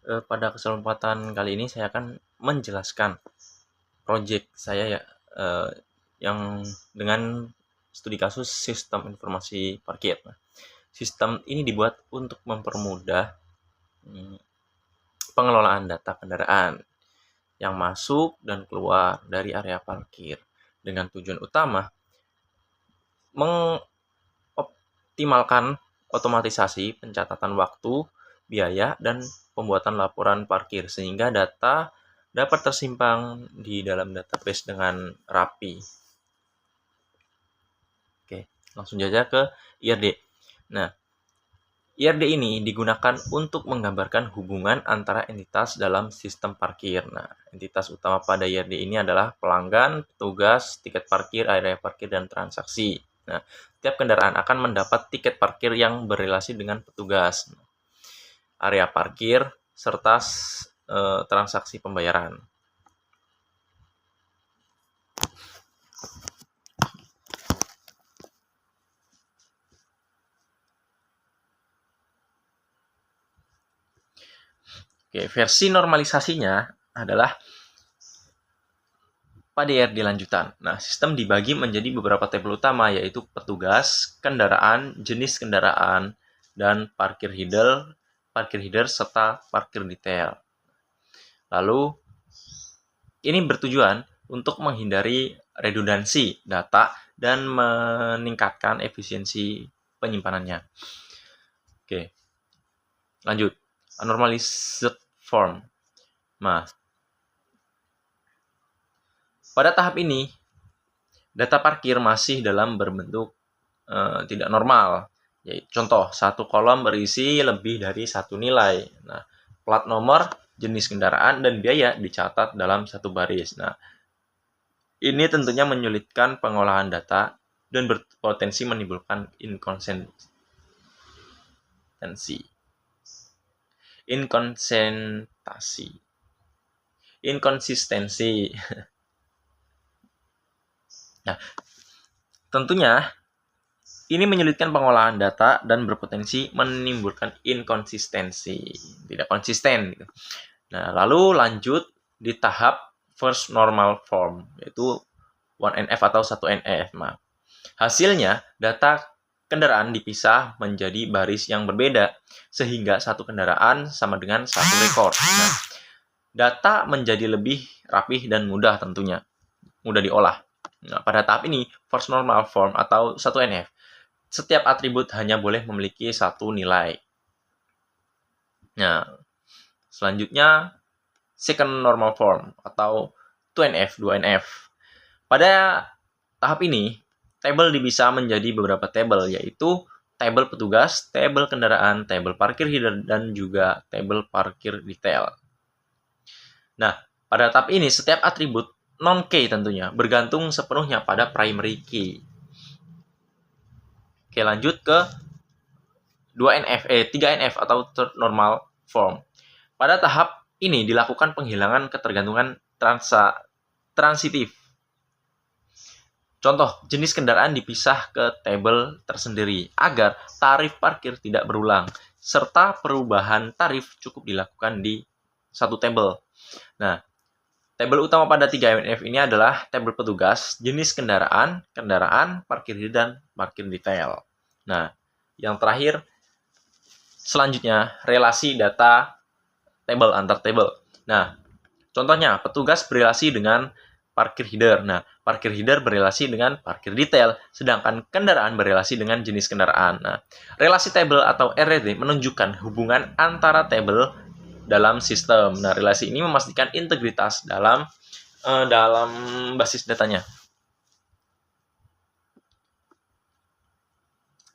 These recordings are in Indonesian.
Pada kesempatan kali ini saya akan menjelaskan project saya ya, yang dengan studi kasus sistem informasi parkir. Nah, sistem ini dibuat untuk mempermudah pengelolaan data kendaraan yang masuk dan keluar dari area parkir dengan tujuan utama mengoptimalkan otomatisasi pencatatan waktu, biaya, dan pembuatan laporan parkir sehingga data dapat tersimpan di dalam database dengan rapi. Oke, langsung saja ke IRD. Nah, IRD ini digunakan untuk menggambarkan hubungan antara entitas dalam sistem parkir. Nah, entitas utama pada IRD ini adalah pelanggan, petugas, tiket parkir, area parkir, dan transaksi. Nah, setiap kendaraan akan mendapat tiket parkir yang berrelasi dengan petugas, area parkir, serta transaksi pembayaran. Oke, versi normalisasinya adalah pada IRD lanjutan. Nah, sistem dibagi menjadi beberapa tabel utama, yaitu petugas, kendaraan, jenis kendaraan, dan parkir header, serta parkir detail. Lalu, ini bertujuan untuk menghindari redundansi data dan meningkatkan efisiensi penyimpanannya. Oke, lanjut. Normalized form. Nah, pada tahap ini, data parkir masih dalam berbentuk tidak normal. Yaitu, contoh, satu kolom berisi lebih dari satu nilai. Nah, plat nomor, jenis kendaraan, dan biaya dicatat dalam satu baris. Nah, ini tentunya menyulitkan pengolahan data dan berpotensi menimbulkan inkonsistensi. Nah, tentunya ini menyulitkan pengolahan data dan berpotensi menimbulkan inkonsistensi, tidak konsisten. Nah, lalu lanjut di tahap first normal form, yaitu 1NF atau 1NF. Nah, hasilnya, data kendaraan dipisah menjadi baris yang berbeda, sehingga satu kendaraan sama dengan satu rekor. Nah, data menjadi lebih rapih dan mudah tentunya, mudah diolah. Nah, pada tahap ini, first normal form atau 1NF, setiap atribut hanya boleh memiliki satu nilai. Nah, selanjutnya, second normal form atau 2NF. Pada tahap ini, tabel dipisah menjadi beberapa tabel, yaitu tabel petugas, tabel kendaraan, tabel parkir header, dan juga tabel parkir detail. Nah, pada tahap ini, setiap atribut non-key tentunya bergantung sepenuhnya pada primary key. Oke, lanjut ke 3NF atau third normal form. Pada tahap ini dilakukan penghilangan ketergantungan transitif. Contoh, jenis kendaraan dipisah ke tabel tersendiri agar tarif parkir tidak berulang, serta perubahan tarif cukup dilakukan di satu tabel. Nah, tabel utama pada 3NF ini adalah tabel petugas, jenis kendaraan, parkir header, dan parkir detail. Nah, yang terakhir, selanjutnya, relasi data tabel antar tabel. Nah, contohnya, petugas berrelasi dengan parkir header. Nah, parkir header berrelasi dengan parkir detail, sedangkan kendaraan berrelasi dengan jenis kendaraan. Nah, relasi tabel atau RT menunjukkan hubungan antara tabel dalam sistem. Nah, relasi ini memastikan integritas dalam basis datanya.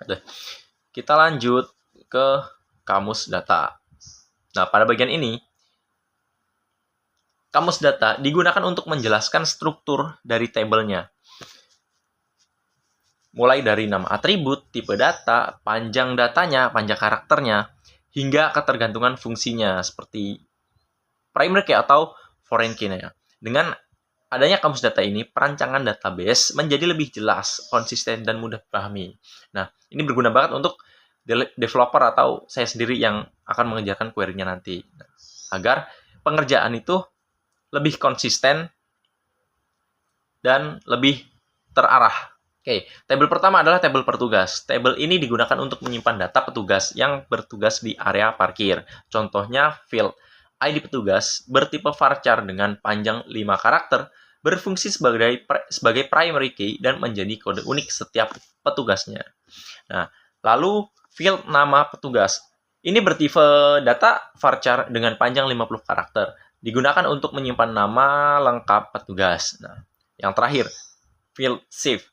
Oke, kita lanjut ke kamus data. Nah, pada bagian ini, kamus data digunakan untuk menjelaskan struktur dari tabelnya. Mulai dari nama atribut, tipe data, panjang datanya, panjang karakternya, hingga ketergantungan fungsinya seperti primary key atau foreign key-nya. Dengan adanya kamus data ini, perancangan database menjadi lebih jelas, konsisten, dan mudah dipahami. Nah, ini berguna banget untuk developer atau saya sendiri yang akan mengerjakan query-nya nanti. Nah, agar pengerjaan itu lebih konsisten dan lebih terarah. Oke, tabel pertama adalah tabel petugas. Tabel ini digunakan untuk menyimpan data petugas yang bertugas di area parkir. Contohnya field. ID petugas bertipe varchar dengan panjang 5 karakter, berfungsi sebagai primary key dan menjadi kode unik setiap petugasnya. Nah, lalu field nama petugas. Ini bertipe data varchar dengan panjang 50 karakter. Digunakan untuk menyimpan nama lengkap petugas. Nah, yang terakhir, field shift.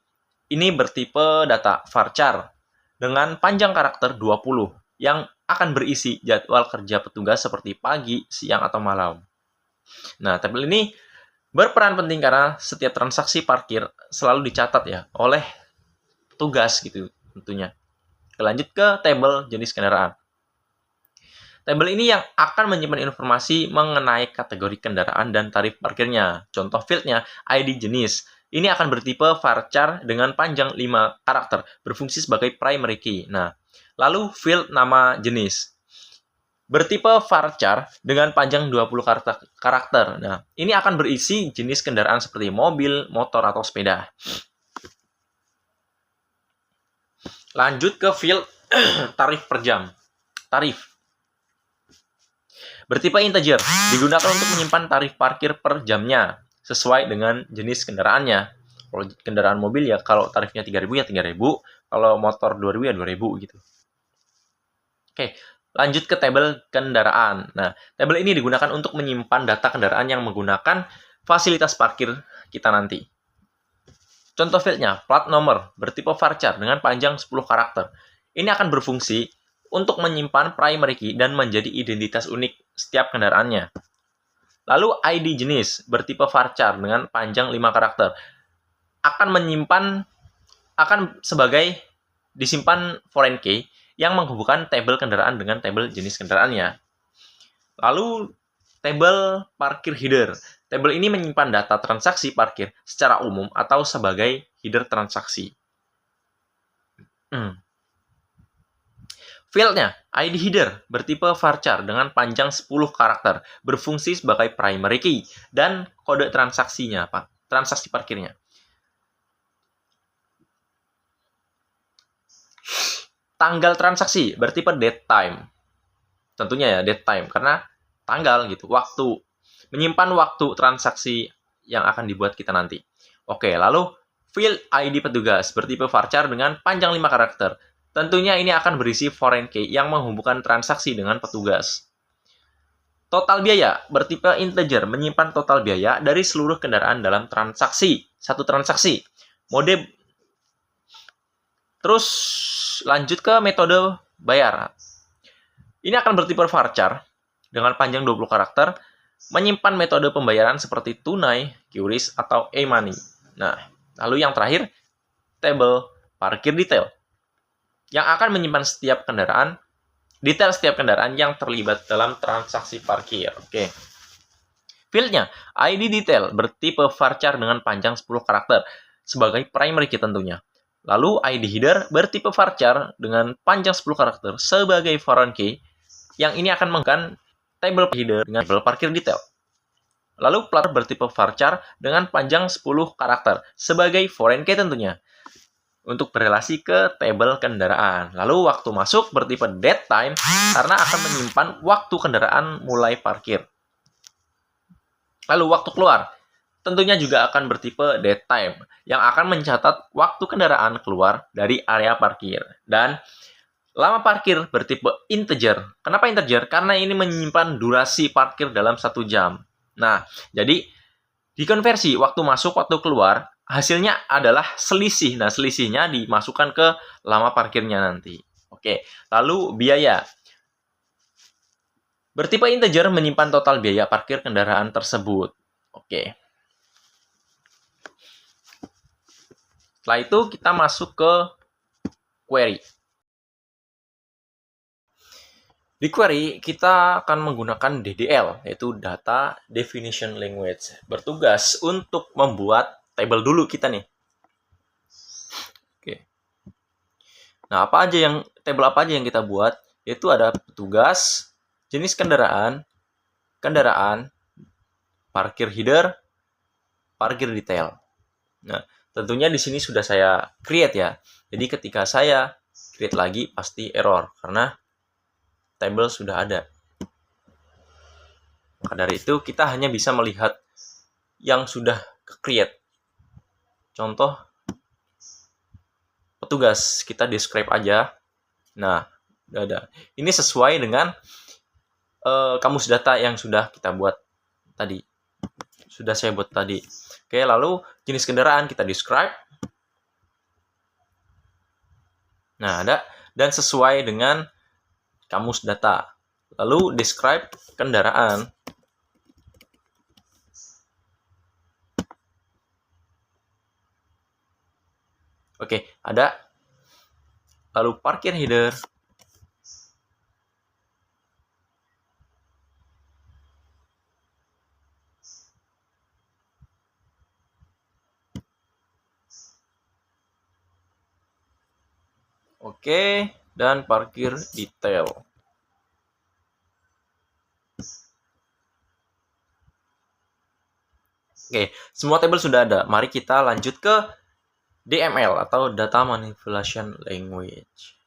Ini bertipe data varchar dengan panjang karakter 20 yang akan berisi jadwal kerja petugas seperti pagi, siang, atau malam. Nah, tabel ini berperan penting karena setiap transaksi parkir selalu dicatat ya oleh petugas gitu tentunya. Lanjut ke tabel jenis kendaraan. Tabel ini yang akan menyimpan informasi mengenai kategori kendaraan dan tarif parkirnya. Contoh fieldnya ID jenis. Ini akan bertipe varchar dengan panjang 5 karakter, berfungsi sebagai primary key. Nah, lalu field nama jenis. Bertipe varchar dengan panjang 20 karakter. Nah, ini akan berisi jenis kendaraan seperti mobil, motor, atau sepeda. Lanjut ke field tarif per jam. Tarif. Bertipe integer, digunakan untuk menyimpan tarif parkir per jamnya, sesuai dengan jenis kendaraannya. Kalau kendaraan mobil ya, kalau tarifnya 3.000 ya 3.000, kalau motor 2.000 ya 2.000 gitu. Oke, lanjut ke tabel kendaraan. Nah, tabel ini digunakan untuk menyimpan data kendaraan yang menggunakan fasilitas parkir kita nanti. Contoh fieldnya, plat nomor, bertipe varchar dengan panjang 10 karakter. Ini akan berfungsi untuk menyimpan primary key dan menjadi identitas unik setiap kendaraannya. Lalu ID jenis, bertipe varchar dengan panjang 5 karakter. Akan sebagai disimpan foreign key yang menghubungkan tabel kendaraan dengan tabel jenis kendaraannya. Lalu tabel parkir header. Tabel ini menyimpan data transaksi parkir secara umum atau sebagai header transaksi. Fieldnya, ID header bertipe varchar dengan panjang 10 karakter, berfungsi sebagai primary key dan kode transaksinya, transaksi parkirnya. Tanggal transaksi bertipe date time. Tentunya ya date time karena tanggal gitu, waktu. Menyimpan waktu transaksi yang akan dibuat kita nanti. Oke, lalu field ID petugas bertipe varchar dengan panjang 5 karakter. Tentunya ini akan berisi foreign key yang menghubungkan transaksi dengan petugas. Total biaya bertipe integer menyimpan total biaya dari seluruh kendaraan dalam transaksi. Satu transaksi. Mode. Terus lanjut ke metode bayar. Ini akan bertipe varchar dengan panjang 20 karakter, menyimpan metode pembayaran seperti tunai, QRIS, atau e-money. Nah, lalu yang terakhir, tabel parkir detail yang akan menyimpan detail setiap kendaraan yang terlibat dalam transaksi parkir. Oke. Fieldnya, ID detail bertipe varchar dengan panjang 10 karakter sebagai primary key tentunya. Lalu ID header bertipe varchar dengan panjang 10 karakter sebagai foreign key yang ini akan menggunakan tabel header dengan tabel parkir detail. Lalu plat bertipe varchar dengan panjang 10 karakter sebagai foreign key tentunya untuk berrelasi ke tabel kendaraan. Lalu waktu masuk bertipe date time karena akan menyimpan waktu kendaraan mulai parkir. Lalu waktu keluar tentunya juga akan bertipe date time yang akan mencatat waktu kendaraan keluar dari area parkir. Dan lama parkir bertipe integer. Kenapa integer? Karena ini menyimpan durasi parkir dalam 1 jam. Nah, jadi dikonversi waktu masuk, waktu keluar, hasilnya adalah selisih. Nah, selisihnya dimasukkan ke lama parkirnya nanti. Oke, lalu biaya. Bertipe integer menyimpan total biaya parkir kendaraan tersebut. Oke. Setelah itu kita masuk ke query. Di query, kita akan menggunakan DDL, yaitu Data Definition Language. Bertugas untuk membuat tabel dulu kita nih. Oke. Nah, tabel apa aja yang kita buat? Yaitu ada petugas, jenis kendaraan, kendaraan, parkir header, parkir detail. Nah, tentunya di sini sudah saya create ya. Jadi ketika saya create lagi pasti error karena table sudah ada. Maka dari itu kita hanya bisa melihat yang sudah create. Contoh petugas, kita describe aja. Nah, udah ada. Ini sesuai dengan kamus data yang sudah kita buat tadi. Sudah saya buat tadi. Oke, lalu jenis kendaraan kita describe. Nah, ada. Dan sesuai dengan kamus data. Lalu describe kendaraan. Oke, ada. Lalu parkir header. Oke, dan parkir detail. Oke, semua tabel sudah ada. Mari kita lanjut ke DML atau Data Manipulation Language.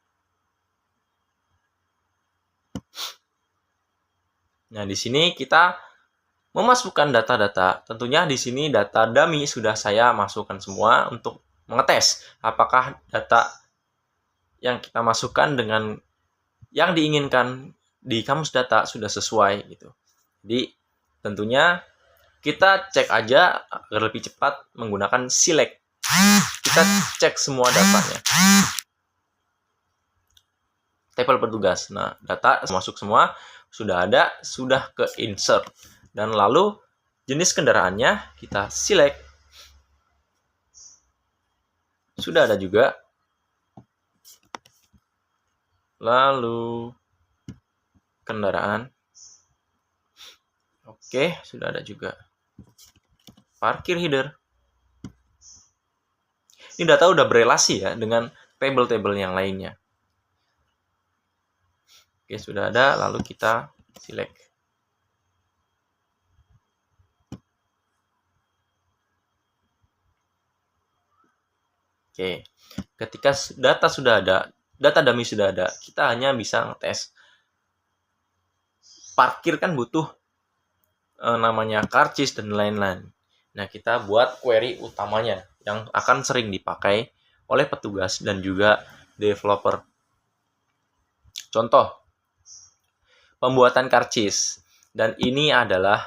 Nah, di sini kita memasukkan data-data. Tentunya di sini data dummy sudah saya masukkan semua untuk mengetes apakah data yang kita masukkan dengan yang diinginkan di kamus data sudah sesuai gitu. Jadi tentunya kita cek aja agar lebih cepat menggunakan select. Kita cek semua datanya. Tabel petugas. Nah, data masuk semua, sudah ada, sudah ke insert. Dan lalu jenis kendaraannya kita select. Sudah ada juga. Lalu kendaraan. Oke, sudah ada juga. Parkir header. Ini data udah berelasi ya dengan tabel-tabel yang lainnya. Oke, sudah ada, lalu kita select. Oke, ketika data sudah ada, data dummy sudah ada, kita hanya bisa ngetes. Parkir kan butuh namanya karcis dan lain-lain. Nah, kita buat query utamanya yang akan sering dipakai oleh petugas dan juga developer. Contoh, pembuatan karcis. Dan ini adalah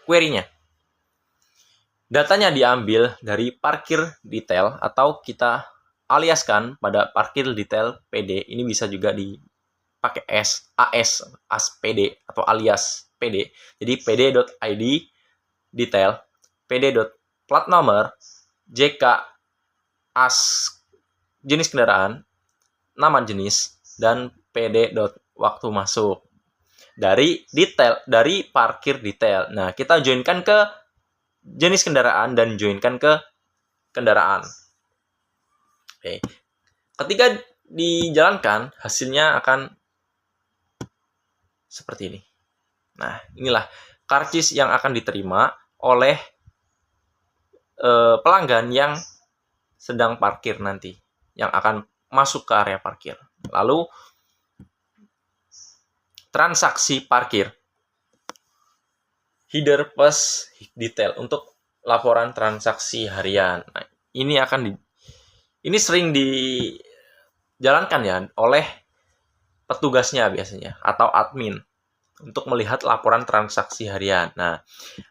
query-nya. Datanya diambil dari parkir detail atau kita aliaskan pada parkir detail PD. Ini bisa juga dipakai as PD atau alias PD. Jadi pd.id detail, pd.plat nomor, jk as jenis kendaraan, nama jenis, dan pd.waktu masuk. Dari detail, dari parkir detail. Nah, kita joinkan ke jenis kendaraan dan joinkan ke kendaraan. Oke. Ketika dijalankan, hasilnya akan seperti ini. Nah, inilah karcis yang akan diterima oleh pelanggan yang sedang parkir nanti, yang akan masuk ke area parkir. Lalu transaksi parkir. Header plus detail untuk laporan transaksi harian. Nah, ini sering dijalankan ya oleh petugasnya biasanya atau admin untuk melihat laporan transaksi harian. Nah,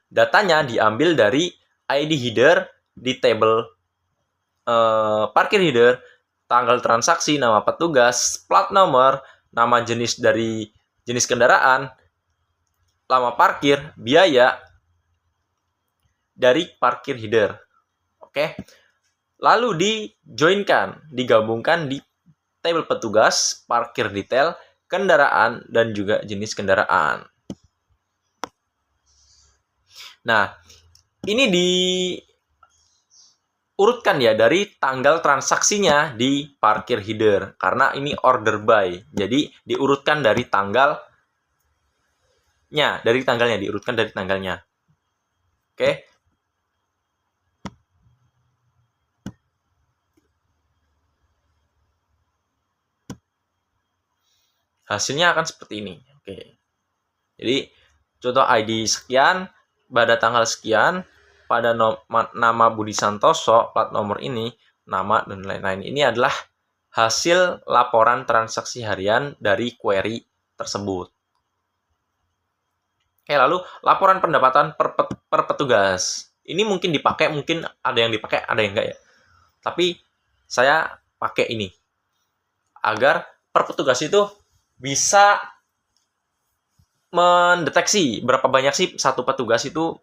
datanya diambil dari ID header di tabel parkir header, tanggal transaksi, nama petugas, plat nomor, nama jenis dari jenis kendaraan, lama parkir, biaya dari parkir header. Oke. Lalu digabungkan di tabel petugas, parkir detail, kendaraan, dan juga jenis kendaraan. Nah, ini urutkan ya dari tanggal transaksinya di parkir header, karena ini order by. Jadi diurutkan dari tanggalnya, diurutkan dari tanggalnya. Oke. Hasilnya akan seperti ini. Oke. Jadi contoh ID sekian, pada tanggal sekian, pada nama Budi Santoso, plat nomor ini, nama dan lain-lain. Ini adalah hasil laporan transaksi harian dari query tersebut. Oke, lalu laporan pendapatan per petugas. Ini mungkin dipakai, mungkin ada yang dipakai, ada yang enggak ya. Tapi saya pakai ini agar per petugas itu bisa mendeteksi berapa banyak sih satu petugas itu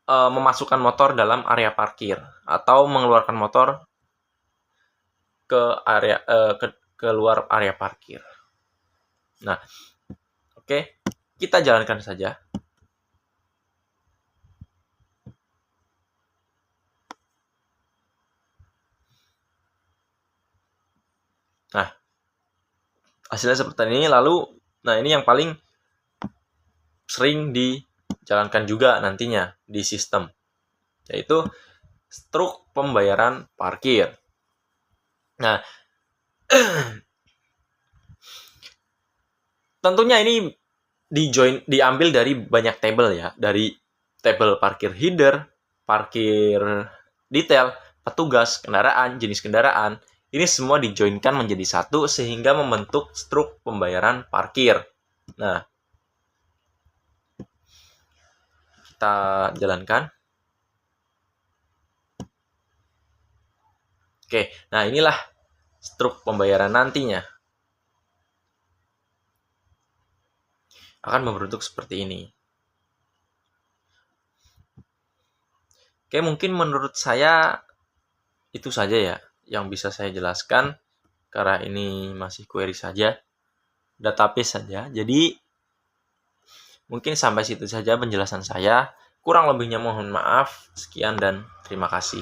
memasukkan motor dalam area parkir atau mengeluarkan motor ke area keluar area parkir. Nah, oke, kita jalankan saja. Nah, hasilnya seperti ini. Lalu, nah ini yang paling sering dijalankan juga nantinya di sistem, yaitu struk pembayaran parkir. Nah, tentunya ini diambil dari banyak tabel ya, dari tabel parkir header, parkir detail, petugas, kendaraan, jenis kendaraan. Ini semua dijoinkan menjadi satu sehingga membentuk struk pembayaran parkir. Nah, kita jalankan. Oke, nah inilah struk pembayaran nantinya. Akan membentuk seperti ini. Oke, mungkin menurut saya itu saja ya yang bisa saya jelaskan, karena ini masih query saja, database saja. Jadi mungkin sampai situ saja penjelasan saya. Kurang lebihnya mohon maaf. Sekian dan terima kasih.